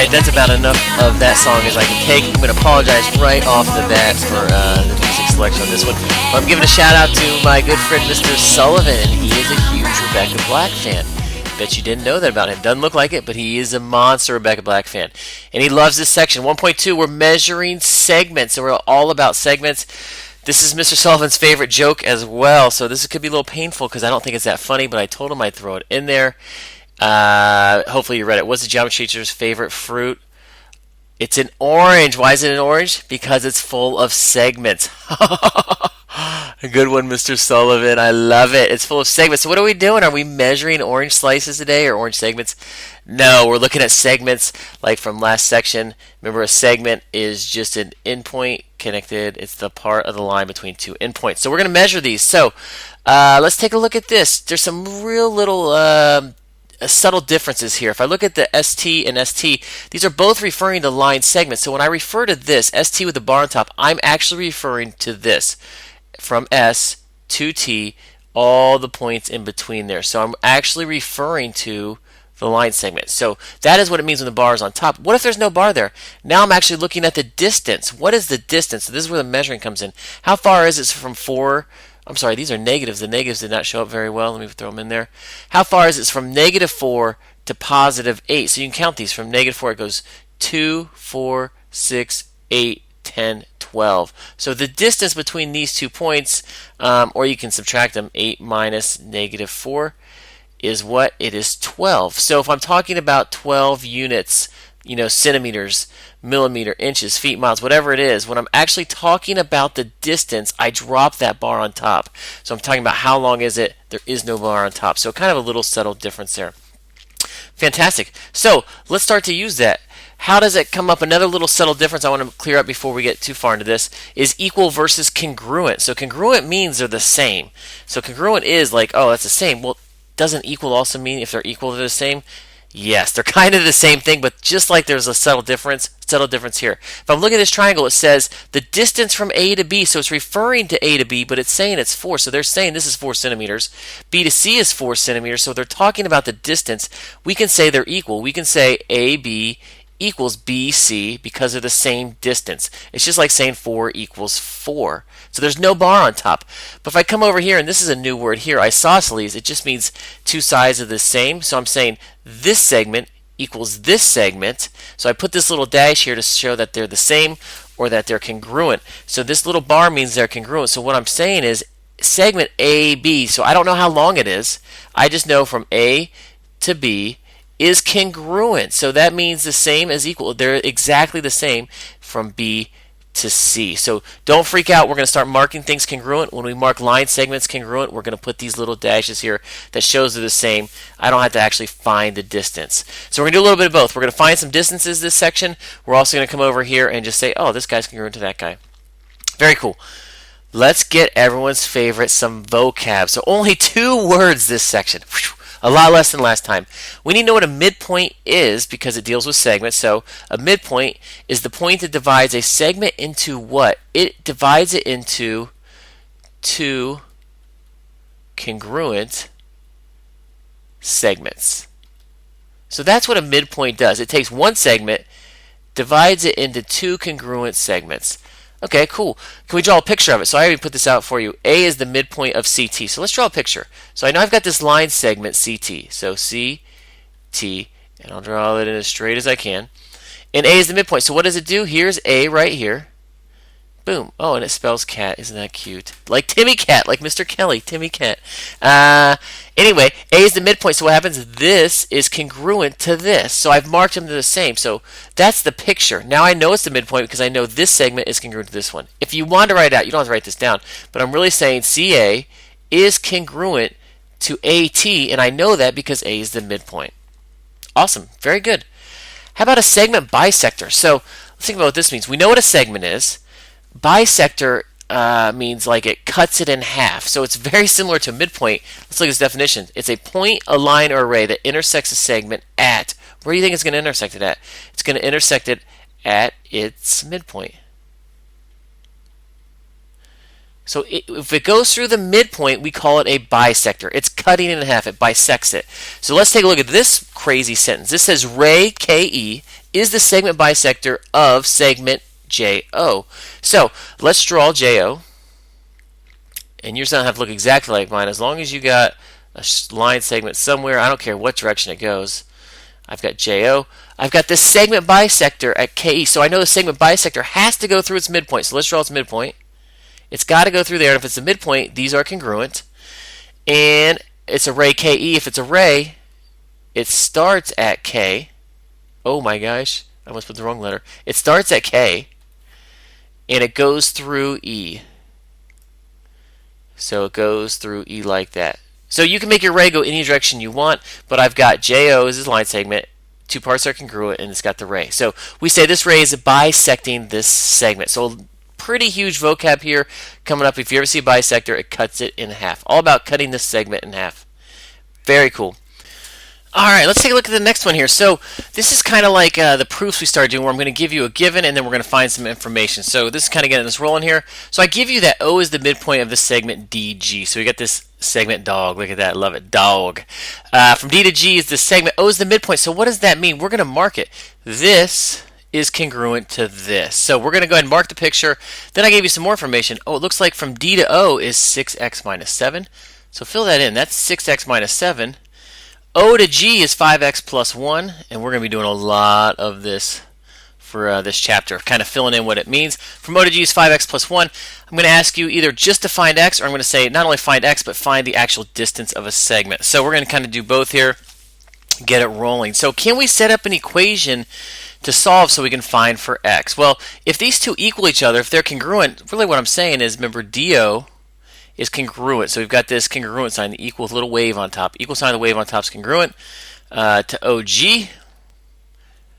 Alright, that's about enough of that song as I can take. I'm going to apologize right off the bat for the music selection on this one. But I'm giving a shout out to my good friend Mr. Sullivan. He is a huge Rebecca Black fan. Bet you didn't know that about him. Doesn't look like it, but he is a monster Rebecca Black fan. And he loves this section. 1.2, we're measuring segments. So we're all about segments. This is Mr. Sullivan's favorite joke as well. So this could be a little painful because I don't think it's that funny, but I told him I'd throw it in there. Hopefully you read it. What's the geometry teacher's favorite fruit? It's an orange. Why is it an orange? Because it's full of segments. A good one, Mr. Sullivan. I love it. It's full of segments. So what are we doing? Are we measuring orange slices today or orange segments? No, we're looking at segments like from last section. Remember, a segment is just an endpoint connected. It's the part of the line between two endpoints. So we're going to measure these. So let's take a look at this. There's some real little subtle differences here. If I look at the ST and ST, these are both referring to line segments. So when I refer to this, ST with the bar on top, I'm actually referring to this from S to T, all the points in between there. So I'm actually referring to the line segment. So that is what it means when the bar is on top. What if there's no bar there? Now I'm actually looking at the distance. What is the distance? So this is where the measuring comes in. How far is it from 4? I'm sorry, these are negatives. The negatives did not show up very well. Let me throw them in there. How far is it from -4 to +8? So you can count these. From -4, it goes 2, 4, 6, 8, 10, 12. So the distance between these 2 points, or you can subtract them, 8 minus -4, is what? It is 12. So if I'm talking about 12 units, centimeters, millimeter, inches, feet, miles, whatever it is, when I'm actually talking about the distance, I drop that bar on top. So I'm talking about how long is it? There is no bar on top. So kind of a little subtle difference there. Fantastic. So let's start to use that. How does it come up? Another little subtle difference I want to clear up before we get too far into this is equal versus congruent. So congruent means they're the same. So congruent is like, oh, that's the same. Well, doesn't equal also mean if they're equal, they're the same? Yes, they're kind of the same thing, but just like there's a subtle difference here. If I'm looking at this triangle, it says the distance from A to B, so it's referring to A to B, but it's saying it's 4. So they're saying this is 4 centimeters. B to C is 4 centimeters, so they're talking about the distance. We can say they're equal. We can say AB equals BC because they're the same distance. It's just like saying 4 equals 4. So there's no bar on top. But if I come over here, and this is a new word here, isosceles, it just means two sides of the same. So I'm saying this segment equals this segment. So I put this little dash here to show that they're the same or that they're congruent. So this little bar means they're congruent. So what I'm saying is segment AB. So I don't know how long it is. I just know from A to B is congruent. So that means the same as equal. They're exactly the same from B to C. So don't freak out. We're going to start marking things congruent. When we mark line segments congruent, we're going to put these little dashes here that shows they're the same. I don't have to actually find the distance. So we're going to do a little bit of both. We're going to find some distances this section. We're also going to come over here and just say, oh, this guy's congruent to that guy. Very cool. Let's get everyone's favorite, some vocab. So only 2 words this section. Whew. A lot less than last time. We need to know what a midpoint is because it deals with segments. So a midpoint is the point that divides a segment into what? It divides it into 2 congruent segments. So that's what a midpoint does. It takes one segment, divides it into 2 congruent segments. Okay, cool. Can we draw a picture of it? So I already put this out for you. A is the midpoint of CT. So let's draw a picture. So I know I've got this line segment CT. So CT, and I'll draw it in as straight as I can. And A is the midpoint. So what does it do? Here's A right here. Boom. Oh, and it spells cat. Isn't that cute? Like Timmy Cat, like Mr. Kelly, Timmy Cat. Anyway, A is the midpoint. So what happens? This is congruent to this. So I've marked them to the same. So that's the picture. Now I know it's the midpoint because I know this segment is congruent to this one. If you want to write it out, you don't have to write this down. But I'm really saying CA is congruent to AT, and I know that because A is the midpoint. Awesome. Very good. How about a segment bisector? So let's think about what this means. We know what a segment is. Bisector means like it cuts it in half. So it's very similar to midpoint. Let's look at this definition. It's a point, a line, or array that intersects a segment at. Where do you think it's going to intersect it at? It's going to intersect it at its midpoint. So if it goes through the midpoint, we call it a bisector. It's cutting it in half. It bisects it. So let's take a look at this crazy sentence. This says ray KE is the segment bisector of segment JO. So let's draw JO. And yours doesn't have to look exactly like mine. As long as you got a line segment somewhere, I don't care what direction it goes. I've got JO. I've got this segment bisector at KE. So I know the segment bisector has to go through its midpoint. So let's draw its midpoint. It's got to go through there. And if it's the midpoint, these are congruent. And it's a ray KE. If it's a ray, it starts at K. Oh my gosh. I almost put the wrong letter. It starts at K. And it goes through E. So it goes through E like that. So you can make your ray go any direction you want, but I've got JO as this line segment, two parts are congruent, and it's got the ray. So we say this ray is bisecting this segment. So pretty huge vocab here coming up. If you ever see a bisector, it cuts it in half. All about cutting this segment in half. Very cool. All right, let's take a look at the next one here. So this is kind of like the proofs we started doing, where I'm going to give you a given and then we're going to find some information. So this is kind of getting this rolling here. So I give you that O is the midpoint of the segment DG. So we got this segment dog. Look at that. Love it. Dog. From D to G is the segment. O is the midpoint. So what does that mean? We're going to mark it. This is congruent to this. So we're going to go ahead and mark the picture. Then I gave you some more information. Oh, it looks like from D to O is 6x minus 7. So fill that in. That's 6x minus 7. O to G is 5x plus 1, and we're going to be doing a lot of this for this chapter, kind of filling in what it means. From O to G is 5x plus 1. I'm going to ask you either just to find x, or I'm going to say not only find x, but find the actual distance of a segment. So we're going to kind of do both here, get it rolling. So can we set up an equation to solve so we can find for x? Well, if these two equal each other, if they're congruent, really what I'm saying is, remember, DO is congruent. So we've got this congruent sign, the equal little wave on top. Equal sign of the wave on top is congruent to OG.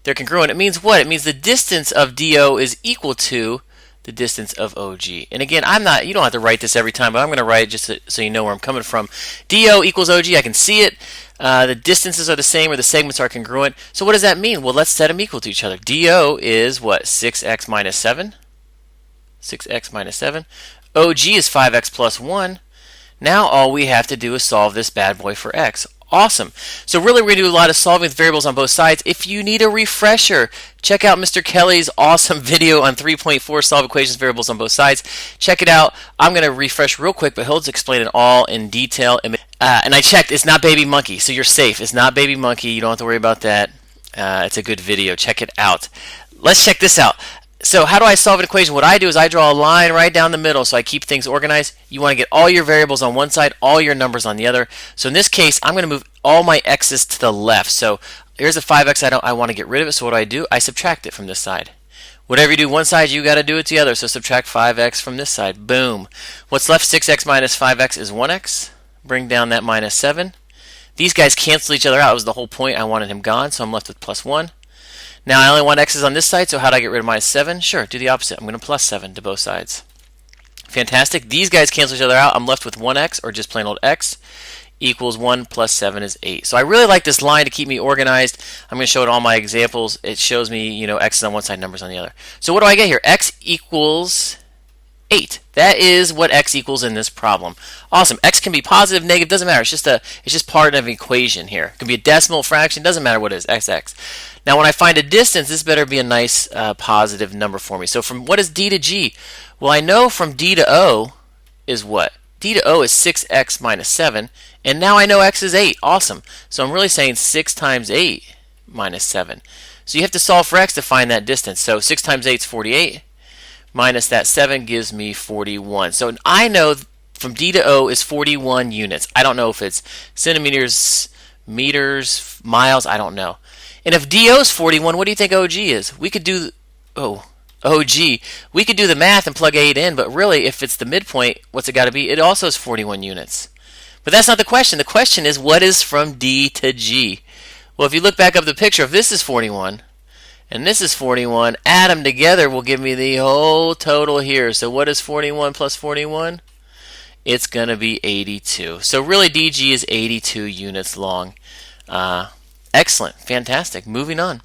They're congruent. It means what? It means the distance of DO is equal to the distance of OG. And again, you don't have to write this every time, but I'm going to write it just so you know where I'm coming from. DO equals OG. I can see it. The distances are the same, or the segments are congruent. So what does that mean? Well, let's set them equal to each other. DO is what? 6x minus 7. 6x minus 7. OG is 5x plus 1. Now all we have to do is solve this bad boy for x. Awesome. So really we're going to do a lot of solving with variables on both sides. If you need a refresher, check out Mr. Kelly's awesome video on 3.4 solve equations variables on both sides. Check it out. I'm going to refresh real quick, but he'll explain it all in detail. And I checked, it's not Baby Monkey, so you're safe. It's not Baby Monkey. You don't have to worry about that. It's a good video. Check it out. Let's check this out. So how do I solve an equation? What I do is I draw a line right down the middle so I keep things organized. You want to get all your variables on one side, all your numbers on the other. So in this case, I'm going to move all my x's to the left. So here's a 5x. I want to get rid of it. So what do? I subtract it from this side. Whatever you do one side, you got to do it the other. So subtract 5x from this side. Boom. What's left? 6x minus 5x is 1x. Bring down that minus 7. These guys cancel each other out. That was the whole point. I wanted him gone, so I'm left with plus 1. Now I only want x's on this side, so how do I get rid of minus 7? Sure, do the opposite. I'm going to plus 7 to both sides. Fantastic. These guys cancel each other out. I'm left with 1x, or just plain old x, equals 1 plus 7 is 8. So I really like this line to keep me organized. I'm going to show it all my examples. It shows me, x's on one side, numbers on the other. So what do I get here? X equals 8. That is what x equals in this problem. Awesome. X can be positive, negative, doesn't matter. It's just part of an equation here. It can be a decimal fraction, doesn't matter what it is, xx. Now when I find a distance, this better be a nice positive number for me. So from what is D to G? Well, I know from D to O is what? D to O is 6x minus 7, and now I know x is 8. Awesome. So I'm really saying 6 times 8 minus 7. So you have to solve for x to find that distance. So 6 times 8 is 48. Minus that 7 gives me 41. So I know from D to O is 41 units. I don't know if it's centimeters, meters, miles, I don't know. And if DO is 41, what do you think OG is? We could do, OG, we could do the math and plug 8 in, but really if it's the midpoint, what's it got to be? It also is 41 units. But that's not the question. The question is, what is from D to G? Well, if you look back up the picture, if this is 41, and this is 41, add them together will give me the whole total here. So what is 41 plus 41? It's going to be 82. So really DG is 82 units long. Excellent. Fantastic. Moving on.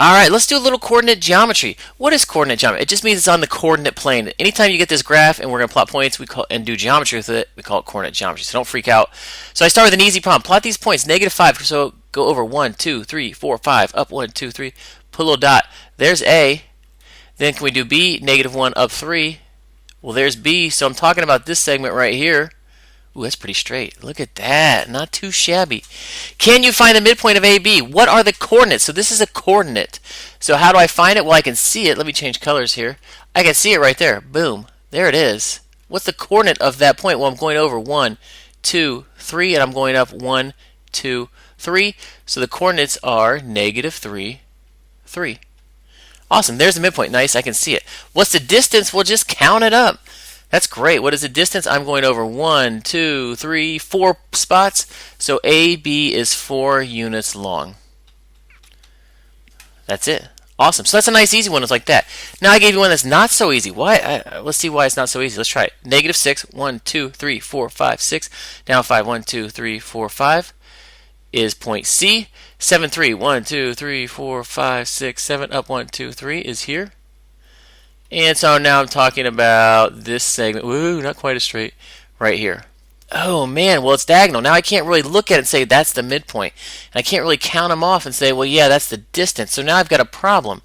All right, let's do a little coordinate geometry. What is coordinate geometry? It just means it's on the coordinate plane. Anytime you get this graph and we're going to plot points and do geometry with it, we call it coordinate geometry. So don't freak out. So I start with an easy problem. Plot these points, -5. So go over 1, 2, 3, 4, 5, up 1, 2, 3. Put a little dot. There's A. Then can we do B? -1, up 3. Well, there's B. So I'm talking about this segment right here. Ooh, that's pretty straight. Look at that. Not too shabby. Can you find the midpoint of AB? What are the coordinates? So this is a coordinate. So how do I find it? Well, I can see it. Let me change colors here. I can see it right there. Boom. There it is. What's the coordinate of that point? Well, I'm going over 1, 2, 3, and I'm going up 1, 2, 3. So the coordinates are -3, 3. Awesome. There's the midpoint. Nice. I can see it. What's the distance? We'll just count it up. That's great. What is the distance? I'm going over 1, 2, 3, 4 spots. So AB is 4 units long. That's it. Awesome. So that's a nice easy one. It's like that. Now I gave you one that's not so easy. Why? Let's see why it's not so easy. Let's try it. -6, 1, 2, 3, 4, 5, 6. Down 5, 1, 2, 3, 4, 5 is point C. 7, 3, 1, 2, 3, 4, 5, 6, 7. Up 1, 2, 3 is here. And so now I'm talking about this segment. Woo, not quite as straight. Right here. Oh man, well it's diagonal. Now I can't really look at it and say that's the midpoint. And I can't really count them off and say, well yeah, that's the distance. So now I've got a problem.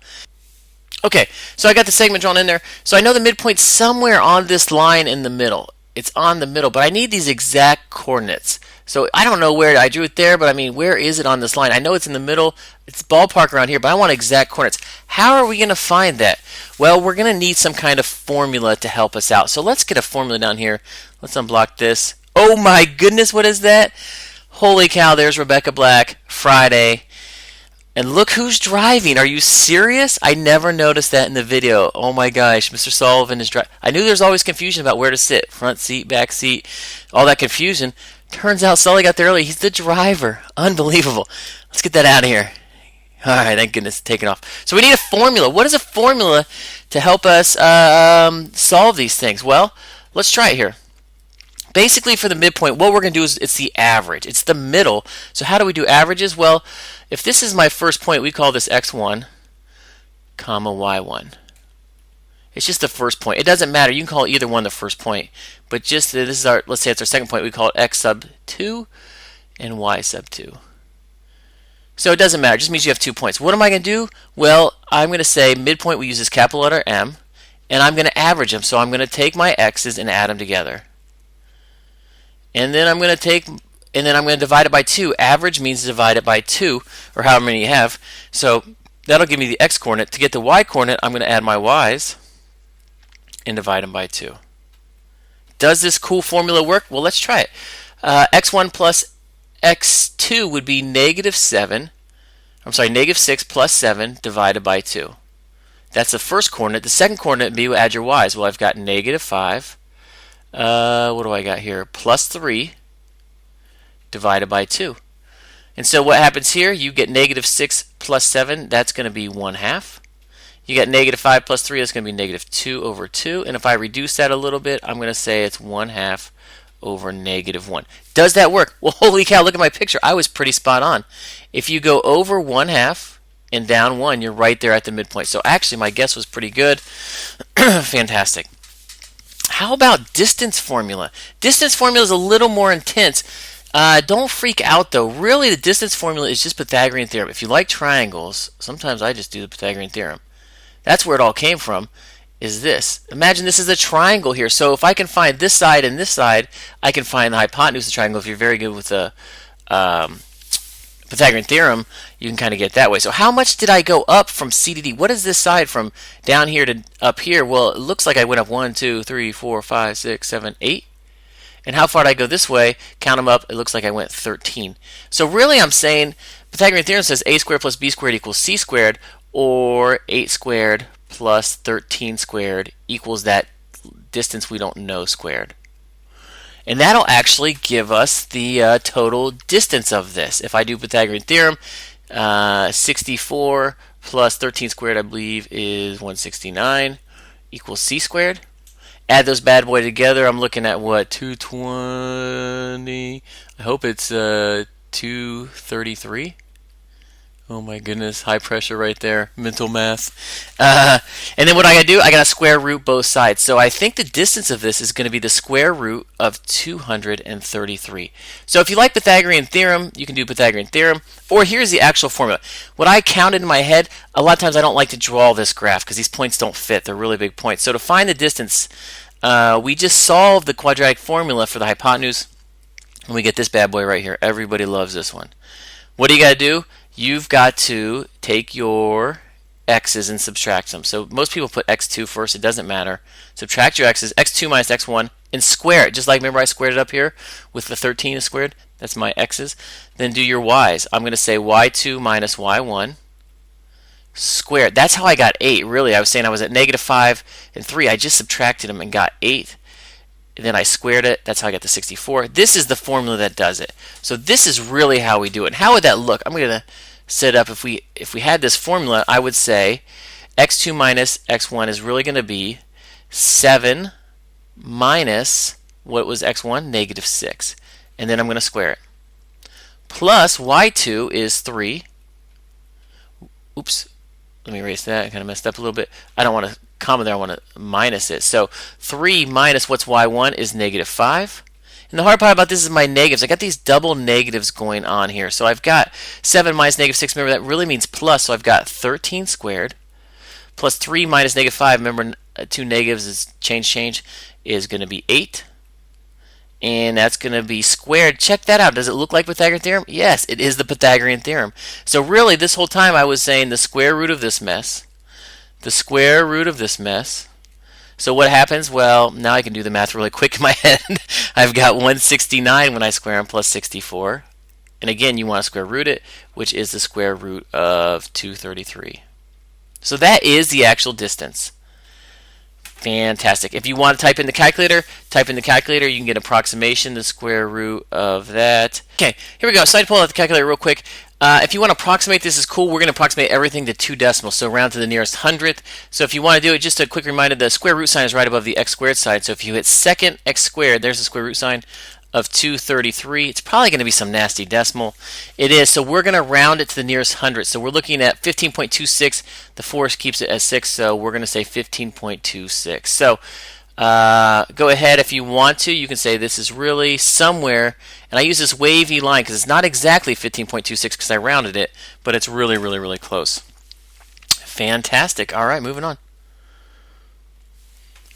Okay, so I got the segment drawn in there. So I know the midpoint's somewhere on this line in the middle. It's on the middle, but I need these exact coordinates. So I don't know where I drew it there, but I mean, where is it on this line? I know it's in the middle. It's ballpark around here, but I want exact coordinates. How are we going to find that? Well, we're going to need some kind of formula to help us out. So let's get a formula down here. Let's unblock this. Oh my goodness, what is that? Holy cow, there's Rebecca Black, Friday. And look who's driving. Are you serious? I never noticed that in the video. Oh my gosh, Mr. Sullivan is driving. I knew there's always confusion about where to sit. Front seat, back seat, all that confusion. Turns out Sully got there early. He's the driver. Unbelievable. Let's get that out of here. All right, thank goodness, taking off. So we need a formula. What is a formula to help us solve these things? Well, let's try it here. Basically, for the midpoint, what we're going to do is it's the average. It's the middle. So how do we do averages? Well, if this is my first point, we call this x1, comma y1. It's just the first point. It doesn't matter. You can call either one the first point. But just this is our, let's say it's our second point. We call it x sub 2 and y sub 2. So it doesn't matter. It just means you have 2 points. What am I going to do? Well, I'm going to say midpoint we use this capital letter M, and I'm going to average them. So I'm going to take my x's and add them together. And then I'm going to divide it by 2. Average means divide it by 2, or however many you have. So that'll give me the x coordinate. To get the y coordinate, I'm going to add my y's and divide them by 2. Does this cool formula work? Well, let's try it. x1 plus x2 would be -7. I'm sorry, -6 plus 7 divided by 2. That's the first coordinate. The second coordinate would be add your y's. Well, I've got -5. What do I got here? Plus 3 divided by 2. And so what happens here? You get -6 plus 7. That's going to be 1/2. You got -5 plus 3. That's going to be -2 over 2. And if I reduce that a little bit, I'm going to say it's 1/2 over -1. Does that work? Well, holy cow, look at my picture. I was pretty spot on. If you go over 1/2 and down 1, you're right there at the midpoint. So actually, my guess was pretty good. Fantastic. How about distance formula? Distance formula is a little more intense. Don't freak out though. Really, the distance formula is just Pythagorean theorem. If you like triangles, sometimes I just do the Pythagorean theorem. That's where it all came from, is this. Imagine this is a triangle here. So if I can find this side and this side, I can find the hypotenuse of the triangle. If you're very good with the Pythagorean theorem, you can kind of get that way. So how much did I go up from C to D? What is this side from down here to up here? Well, it looks like I went up 1, 2, 3, 4, 5, 6, 7, 8. And how far did I go this way? Count them up. It looks like I went 13. So really I'm saying Pythagorean theorem says a squared plus b squared equals c squared, or 8 squared plus 13 squared equals that distance we don't know squared. And that'll actually give us the total distance of this. If I do Pythagorean theorem, 64 plus 13 squared, I believe, is 169 equals c squared. Add those bad boy together. I'm looking at what, 220? I hope it's 233. Oh my goodness, high pressure right there. Mental math. And then what I gotta do, I gotta square root both sides. So I think the distance of this is gonna be the square root of 233. So if you like Pythagorean theorem, you can do Pythagorean theorem. Or here's the actual formula. What I counted in my head, a lot of times I don't like to draw this graph because these points don't fit. They're really big points. So to find the distance, we just solve the quadratic formula for the hypotenuse, and we get this bad boy right here. Everybody loves this one. What do you gotta do? You've got to take your x's and subtract them. So most people put x2 first. It doesn't matter. Subtract your x's, x2 minus x1, and square it. Just like, remember I squared it up here with the 13 is squared? That's my x's. Then do your y's. I'm going to say y2 minus y1 squared. That's how I got 8, really. I was saying I was at negative 5 and 3. I just subtracted them and got 8. And then I squared it. That's how I got the 64. This is the formula that does it. So this is really how we do it. How would that look? I'm going to set up, if we had this formula, I would say x2 minus x1 is really going to be 7 minus, what was x1? Negative 6. And then I'm going to square it. Plus y2 is 3. Oops. Let me erase that. I kind of messed up a little bit. I don't want to comma there. I want to minus it. So 3 minus what's y1 is negative 5. And the hard part about this is my negatives. I got these double negatives going on here. So I've got 7 minus negative 6. Remember, that really means plus. So I've got 13 squared plus 3 minus negative 5. Remember, 2 negatives is change is going to be 8. And that's going to be squared. Check that out. Does it look like Pythagorean theorem? Yes, it is the Pythagorean theorem. So really, this whole time I was saying the square root of this mess. The square root of this mess. So what happens? Well, now I can do the math really quick in my head. I've got 169 when I square them plus 64. And again, you want to square root it, which is the square root of 233. So that is the actual distance. Fantastic. If you want to type in the calculator, you can get approximation, the square root of that. Okay, here we go. So I pull out the calculator real quick. If you want to approximate, this is cool. We're going to approximate everything to 2 decimals, so round to the nearest hundredth. So if you want to do it, just a quick reminder, the square root sign is right above the x squared sign. So if you hit second x squared, there's the square root sign of 233. It's probably going to be some nasty decimal. It is, so we're going to round it to the nearest hundredth. So we're looking at 15.26. The 4 keeps it at 6, so we're going to say 15.26. So go ahead if you want to. You can say this is really somewhere, and I use this wavy line because it's not exactly 15.26 because I rounded it, but it's really, really, really close. Fantastic. All right, moving on.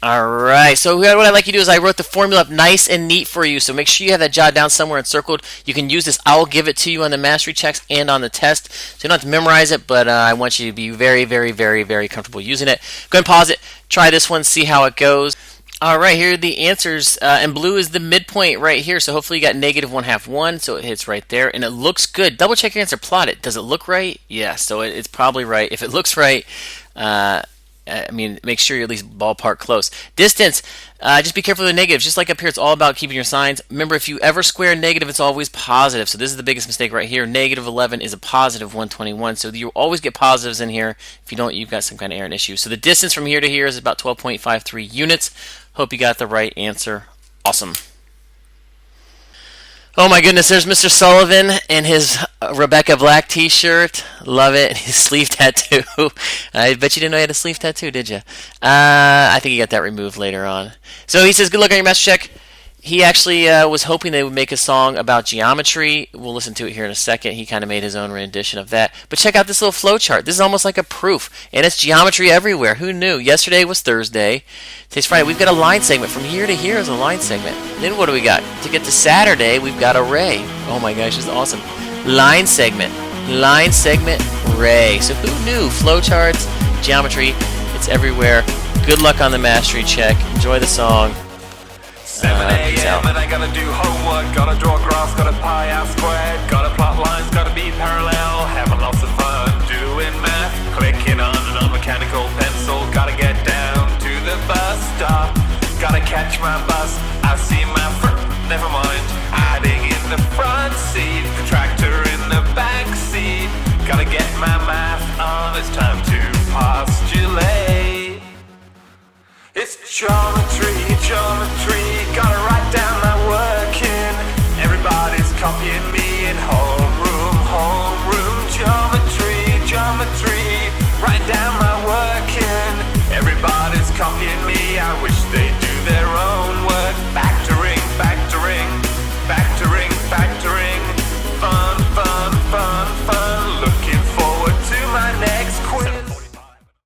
Alright, so what I'd like you to do is I wrote the formula up nice and neat for you, so make sure you have that jotted down somewhere and circled. You can use this. I'll give it to you on the mastery checks and on the test, so you don't have to memorize it, but I want you to be very, very, very, very comfortable using it. Go ahead and pause it, try this one, see how it goes. Alright, here are the answers, and blue is the midpoint right here, so hopefully you got negative 1/2 1, so it hits right there, and it looks good. Double check your answer, plot it. Does it look right? Yes, so it's probably right. If it looks right, make sure you're at least ballpark close. Distance, just be careful with the negatives. Just like up here, it's all about keeping your signs. Remember, if you ever square a negative, it's always positive. So this is the biggest mistake right here. Negative 11 is a positive 121. So you always get positives in here. If you don't, you've got some kind of error issue. So the distance from here to here is about 12.53 units. Hope you got the right answer. Awesome. Oh my goodness, there's Mr. Sullivan in his Rebecca Black t-shirt. Love it. His sleeve tattoo. I bet you didn't know he had a sleeve tattoo, did you? I think he got that removed later on. So he says, good luck on your master check. He actually was hoping they would make a song about geometry. We'll listen to it here in a second. He kind of made his own rendition of that. But check out this little flow chart. This is almost like a proof. And it's geometry everywhere. Who knew? Yesterday was Thursday. Today's Friday. We've got a line segment. From here to here is a line segment. Then what do we got? To get to Saturday, we've got a ray. Oh my gosh, this is awesome. Line segment. Line segment, ray. So who knew? Flow charts, geometry, it's everywhere. Good luck on the mastery check. Enjoy the song. 7 a.m. and I gotta do homework. Gotta draw graphs, gotta pi r squared. Gotta plot lines, gotta be parallel. Having lots of fun doing math. Clicking on a mechanical pencil. Gotta get down to the bus stop. Gotta catch my bus. I see my never mind. Adding in the front seat. Protractor in the back seat. Gotta get my math on. It's time to postulate. It's geometry, geometry, gotta write down my work in. Everybody's copying me in homeroom, geometry. copying me.